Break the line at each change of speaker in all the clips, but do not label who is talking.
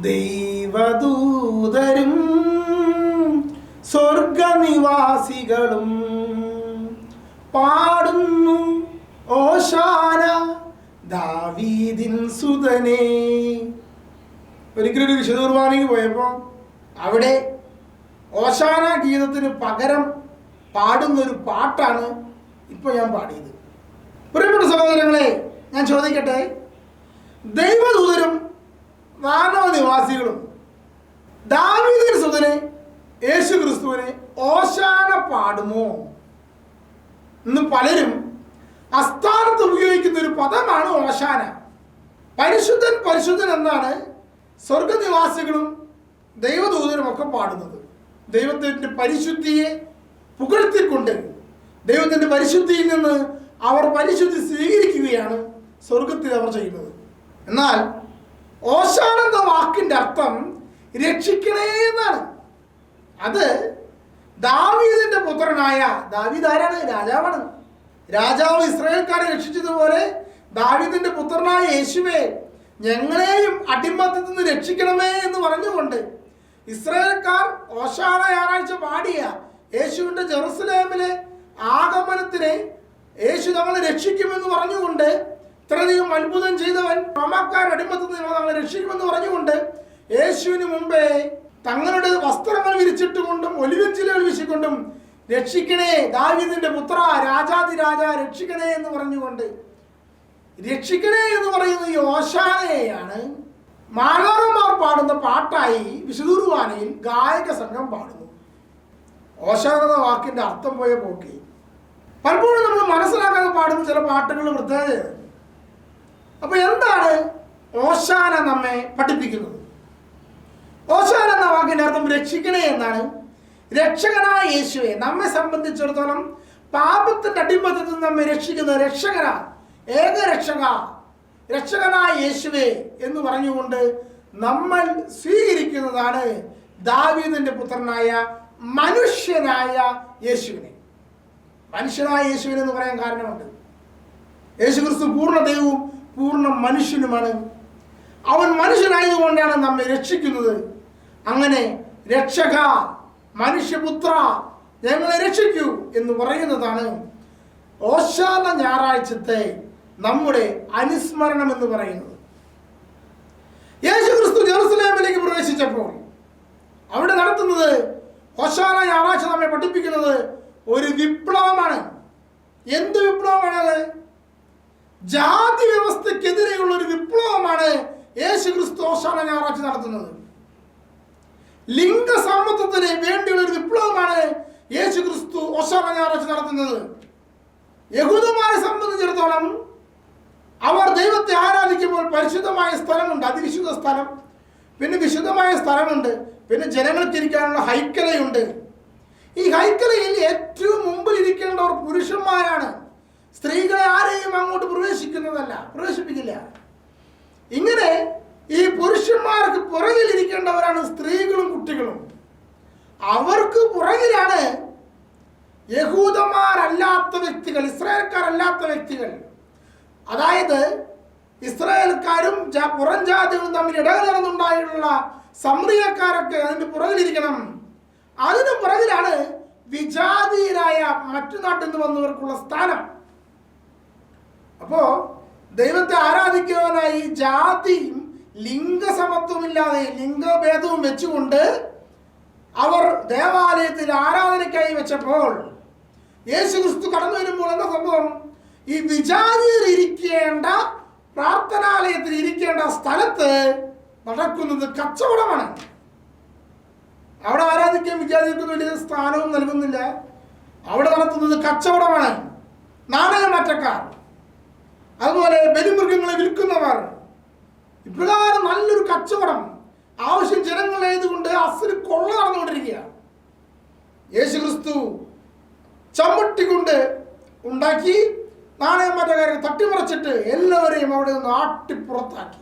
ദൈവദൂതരും സ്വർഗനിവാസികളും പാടുന്നു ഓശാന ദാവീദിൻ സുതനേ. ഒരിക്കലൊരു വിശുദ്ധ കുർബാനയ്ക്ക് പോയപ്പോൾ അവിടെ ഓശാന ഗീതത്തിന് പകരം പാടുന്നൊരു പാട്ടാണ് ഇപ്പോൾ ഞാൻ പാടിയത്. പ്രിയപ്പെട്ട സഹോദരങ്ങളെ, ഞാൻ ചോദിക്കട്ടെ, ദൈവദൂതരും മാനവനിവാസികളും ദാവീദിൻ സുതനെ യേശു ക്രിസ്തുവിനെ ഓശാന പാടുമോ? ഇന്ന് പലരും അസ്ഥാനത്ത് ഉപയോഗിക്കുന്ന ഒരു പദമാണ് ഓശാന. പരിശുദ്ധൻ പരിശുദ്ധൻ എന്നാണ് സ്വർഗനിവാസികളും ദൈവദൂതരും ഒക്കെ പാടുന്നത്. ദൈവത്തിൻ്റെ പരിശുദ്ധിയെ പുകഴ്ത്തിക്കൊണ്ട് ദൈവത്തിൻ്റെ പരിശുദ്ധിയിൽ നിന്ന് അവർ പരിശുദ്ധി സ്വീകരിക്കുകയാണ് സ്വർഗത്തിൽ അവർ ചെയ്യുന്നത്. എന്നാൽ ഓശാന എന്ന വാക്കിൻ്റെ അർത്ഥം രക്ഷിക്കണേ എന്നാണ്. അത് ദാവീദിന്റെ പുത്രനായ ദാവീദ് ആരാണ്? രാജാവാണ്. രാജാവ് ഇസ്രായേൽക്കാരെ രക്ഷിച്ചതുപോലെ ദാവീദിന്റെ പുത്രനായ യേശുവേ, ഞങ്ങളെയും അടിമത്തത്തിൽ നിന്ന് രക്ഷിക്കണമേ എന്ന് പറഞ്ഞുകൊണ്ട് ഇസ്രായേൽക്കാർ ഓശാന ഞായറാഴ്ച പാടിയ യേശുവിന്റെ ജെറുസലേമിലെ ആഗമനത്തിനെ യേശു നമ്മളെ രക്ഷിക്കുമെന്ന് പറഞ്ഞുകൊണ്ട്, ഇത്രയധികം അത്ഭുതം ചെയ്തവൻ റോമാക്കാർ അടിമത്തത്തിൽ നിന്ന് നമ്മളെ രക്ഷിക്കുമെന്ന് പറഞ്ഞുകൊണ്ട് യേശുവിന് മുമ്പേ തങ്ങളുടെ വസ്ത്രങ്ങൾ വിരിച്ചിട്ടുകൊണ്ടും ഒലിവഞ്ചിലകൾ വീശിക്കൊണ്ടും രക്ഷിക്കണേ ദാവീദിന്റെ പുത്ര, രാജാതിരാജ രക്ഷിക്കണേ എന്ന് പറഞ്ഞുകൊണ്ട് രക്ഷിക്കണേ എന്ന് പറയുന്ന ഈ ഓശാനയെയാണ് മാലാഖമാർ പാടുന്ന പാട്ടായി വിശുദ്ധ കുർബാനയിൽ ഗായക സംഘം പാടുന്നു. ഓശാന എന്ന വാക്കിന്റെ അർത്ഥം പോയ പോക്കി പലപ്പോഴും നമ്മൾ മനസ്സിലാക്കാതെ പാടുന്ന ചില പാട്ടുകൾ പ്രത്യേകതയാണ്. അപ്പൊ എന്താണ് ഓശാന നമ്മെ പഠിപ്പിക്കുന്നത്? ഓശാന എന്ന വാക്കിന്റെ അർത്ഥം രക്ഷിക്കണേ എന്നാണ്. രക്ഷകനായ യേശുവെ, നമ്മെ സംബന്ധിച്ചിടത്തോളം പാപത്തിന്റെ അടിമത്തത്തിൽ നിന്ന് നമ്മെ രക്ഷിക്കുന്ന രക്ഷകനാ, ഏക രക്ഷകനായ യേശുവെ എന്ന് പറഞ്ഞുകൊണ്ട് നമ്മൾ സ്വീകരിക്കുന്നതാണ് ദാവീദിന്റെ പുത്രനായ മനുഷ്യനായ യേശുവിനെ. മനുഷ്യനായ യേശുവിനെ എന്ന് പറയാൻ കാരണമുണ്ട്. യേശു ക്രിസ്തു പൂർണ്ണ ദൈവവും പൂർണ്ണ മനുഷ്യനുമാണ്. അവൻ മനുഷ്യനായതുകൊണ്ടാണ് നമ്മെ രക്ഷിക്കുന്നത്. അങ്ങനെ രക്ഷക, മനുഷ്യപുത്ര, ഞങ്ങളെ രക്ഷിക്കൂ എന്ന് പറയുന്നതാണ് ഓശാന ഞായറാഴ്ചത്തെ നമ്മുടെ അനുസ്മരണം എന്ന് പറയുന്നത്. യേശു ക്രിസ്തു ജെറുസലേമിലേക്ക് പ്രവേശിച്ചപ്പോൾ അവിടെ നടത്തുന്നത്, ഓശാന ഞായറാഴ്ച നമ്മെ പഠിപ്പിക്കുന്നത് ഒരു വിപ്ലവമാണ്. എന്ത് വിപ്ലവമാണത്? ജാതി വ്യവസ്ഥക്കെതിരെയുള്ള ഒരു വിപ്ലവമാണ് യേശു ക്രിസ്തു ഓശാന ഞായറാഴ്ച നടത്തുന്നത്. ലിംഗസമത്വത്തിന് വേണ്ടിയുള്ള ഒരു വിപ്ലവമാണ് യേശു ക്രിസ്തു ഓശാന ഞായറാഴ്ച നടത്തുന്നത്. യഹൂദന്മാരെ സംബന്ധിച്ചിടത്തോളം അവർ ദൈവത്തെ ആരാധിക്കുമ്പോൾ പരിശുദ്ധമായ സ്ഥലമുണ്ട്, അതിവിശുദ്ധ സ്ഥലം, പിന്നെ വിശുദ്ധമായ സ്ഥലമുണ്ട്, പിന്നെ ജനങ്ങൾക്കിരിക്കാനുള്ള ഹൈക്കലയുണ്ട്. ഈ ഹൈക്കലയിൽ ഏറ്റവും മുമ്പിൽ ഇരിക്കേണ്ടവർ പുരുഷന്മാരാണ്. സ്ത്രീകളെ ആരെയും അങ്ങോട്ട് പ്രവേശിപ്പിക്കില്ല. ഇങ്ങനെ ഈ പുരുഷന്മാർക്ക് പുറകിൽ ഇരിക്കേണ്ടവരാണ് സ്ത്രീകളും കുട്ടികളും. അവർക്ക് പുറകിലാണ് യഹൂദന്മാരല്ലാത്ത വ്യക്തികൾ, ഇസ്രായേൽക്കാരല്ലാത്ത വ്യക്തികൾ. അതായത് ഇസ്രായേൽക്കാരും പുറം ജാതികളും തമ്മിൽ ഇടകലർന്നുണ്ടായിട്ടുള്ള സമറിയക്കാരൊക്കെ അതിന്റെ പുറകിലിരിക്കണം. അതിന് പുറകിലാണ് വിജാതീയരായ മറ്റു നാട്ടിൽ നിന്ന് വന്നവർക്കുള്ള സ്ഥാനം. അപ്പോ ദൈവത്തെ ആരാധിക്കുവാനായി ജാതിയും ലിംഗസമത്വമില്ലാതെ ലിംഗഭേദവും വെച്ചുകൊണ്ട് അവർ ദേവാലയത്തിൽ ആരാധനയ്ക്കായി വെച്ചപ്പോൾ യേശു ക്രിസ്തു കടന്നു വരുമ്പോൾ എന്താ സംഭവം? ഈ വിജാതിയർ ഇരിക്കേണ്ട, പ്രാർത്ഥനാലയത്തിൽ ഇരിക്കേണ്ട സ്ഥലത്ത് നടക്കുന്നത് കച്ചവടമാണ്. അവിടെ ആരാധിക്കാൻ വിജാതിയർക്ക് വലിയ സ്ഥാനവും നൽകുന്നില്ല. അവിടെ നടത്തുന്നത് കച്ചവടമാണ്. നാണയമാറ്റക്കാർ, അതുപോലെ ബലിമൃഗങ്ങളെ വിൽക്കുന്നവർ, ഇപ്രകാരം നല്ലൊരു കച്ചവടം, ആവശ്യം ജനങ്ങളായതുകൊണ്ട് അസിന് കൊള്ള നടന്നുകൊണ്ടിരിക്കുക. യേശു ക്രിസ്തു ചമ്മട്ടി കൊണ്ട് ഉണ്ടാക്കി നാണയമാറ്റക്കാരെ തട്ടിമറിച്ചിട്ട് എല്ലാവരെയും അവിടെ നിന്ന് ആട്ടിപ്പുറത്താക്കി.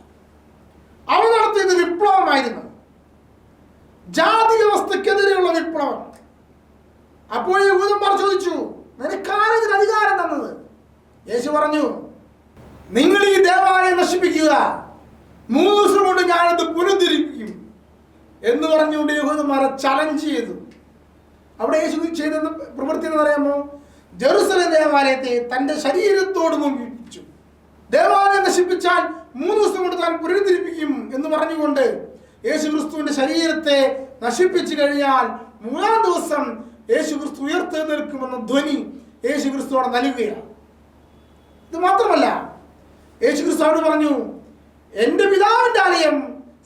അവർ നടത്തിയത് വിപ്ലവമായിരുന്നു, ജാതി വ്യവസ്ഥക്കെതിരെയുള്ള വിപ്ലവം. അപ്പോൾ യഹൂദന്മാർ ചോദിച്ചു, നിനക്കാണ് ഇതിന് അധികാരം തന്നത്? യേശു പറഞ്ഞു, നിങ്ങൾ ഈ ദേവാലയം നശിപ്പിക്കുക, 3 ദിവസം കൊണ്ട് ഞാനത് പുനരുദ്ധരിപ്പിക്കും എന്ന് പറഞ്ഞുകൊണ്ട് യഹൂദന്മാരെ ചലഞ്ച് ചെയ്തു. അവിടെ യേശു ചെയ്തെന്ന് പ്രവൃത്തി എന്ന് പറയാമോ? ജെറുസലേം ദേവാലയത്തെ തൻ്റെ ശരീരത്തോട് മുമ്പിച്ചു. ദേവാലയം നശിപ്പിച്ചാൽ 3 ദിവസം കൊണ്ട് താൻ പുനരുദ്ധരിപ്പിക്കും എന്ന് പറഞ്ഞുകൊണ്ട് യേശു ക്രിസ്തുവിന്റെ ശരീരത്തെ നശിപ്പിച്ചു കഴിഞ്ഞാൽ 3-ാം ദിവസം യേശു ക്രിസ്തു ഉയർത്തെഴുന്നേൽക്കുമെന്ന ധ്വനി യേശു ക്രിസ്തുവോട് നൽകുകയാണ്. ഇത് മാത്രമല്ല, യേശു ക്രിസ്തു അവിടെ പറഞ്ഞു, എൻ്റെ പിതാവിൻ്റെ ആലയം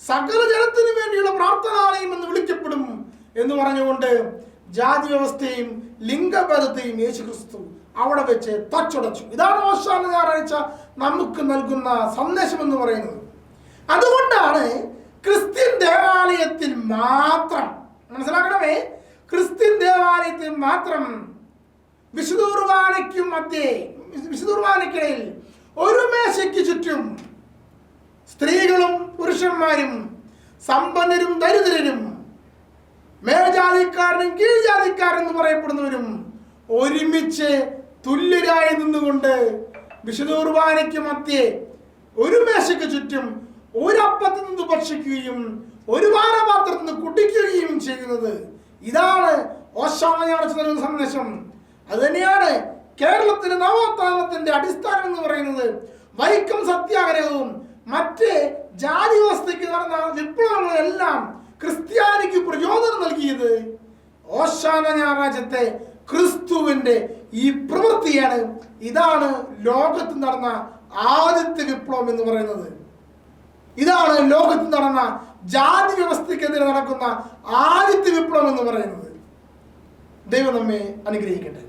സകല ജനത്തിനു വേണ്ടിയുള്ള പ്രാർത്ഥനാലയം എന്ന് വിളിക്കപ്പെടും എന്ന് പറഞ്ഞുകൊണ്ട് ജാതി വ്യവസ്ഥയും ലിംഗഭേദത്തെയും യേശു ക്രിസ്തു അവിടെ വെച്ച് തച്ചുടച്ചു. ഇതാണ് ഓശാന ഞായറാഴ്ച നമുക്ക് നൽകുന്ന സന്ദേശം എന്ന് പറയുന്നത്. അതുകൊണ്ടാണ് ക്രിസ്ത്യൻ ദേവാലയത്തിൽ മാത്രം, മനസ്സിലാക്കണമേ, ക്രിസ്ത്യൻ ദേവാലയത്തിൽ മാത്രം വിശുദ്ധ കുർബാനയ്ക്കിടയിൽ ഒരു മേശയ്ക്ക് ചുറ്റും സ്ത്രീകളും പുരുഷന്മാരും സമ്പന്നരും ദരിദ്രരും മേൽജാതിക്കാരനും കീഴ്ജാതിക്കാരെന്ന് പറയപ്പെടുന്നവരും ഒരുമിച്ച് തുല്യരായി നിന്നുകൊണ്ട് വിശുദ്ധ കുർബാനയ്ക്ക് മധ്യേ ഒരു മേശയ്ക്ക് ചുറ്റും ഒരപ്പത്തിൽ നിന്ന് ഭക്ഷിക്കുകയും ഒരു പാനപാത്രത്തിൽ നിന്ന് കുടിക്കുകയും ചെയ്യുന്നത്. ഇതാണ് ഓശാന ഞായറാഴ്ച നൽകുന്ന സന്ദേശം. അത് തന്നെയാണ് കേരളത്തിലെ നവോത്ഥാനത്തിന്റെ അടിസ്ഥാനം എന്ന് പറയുന്നത്. വൈക്കം സത്യാഗ്രഹവും മറ്റ് ജാതി വ്യവസ്ഥയ്ക്ക് നടന്ന വിപ്ലവങ്ങളെല്ലാം ക്രിസ്ത്യാനിക്ക് പ്രചോദനം നൽകിയത് ഓശാന ഞായറാഴ്ചത്തെ ക്രിസ്തുവിന്റെ ഈ പ്രവൃത്തിയാണ്. ഇതാണ് ലോകത്ത് നടന്ന ആദ്യത്തെ വിപ്ലവം എന്ന് പറയുന്നത്. ഇതാണ് ലോകത്ത് നടന്ന ജാതി വ്യവസ്ഥയ്ക്കെതിരെ നടക്കുന്ന ആദ്യത്തെ വിപ്ലവം എന്ന് പറയുന്നത്. ദൈവം നമ്മെ അനുഗ്രഹിക്കട്ടെ.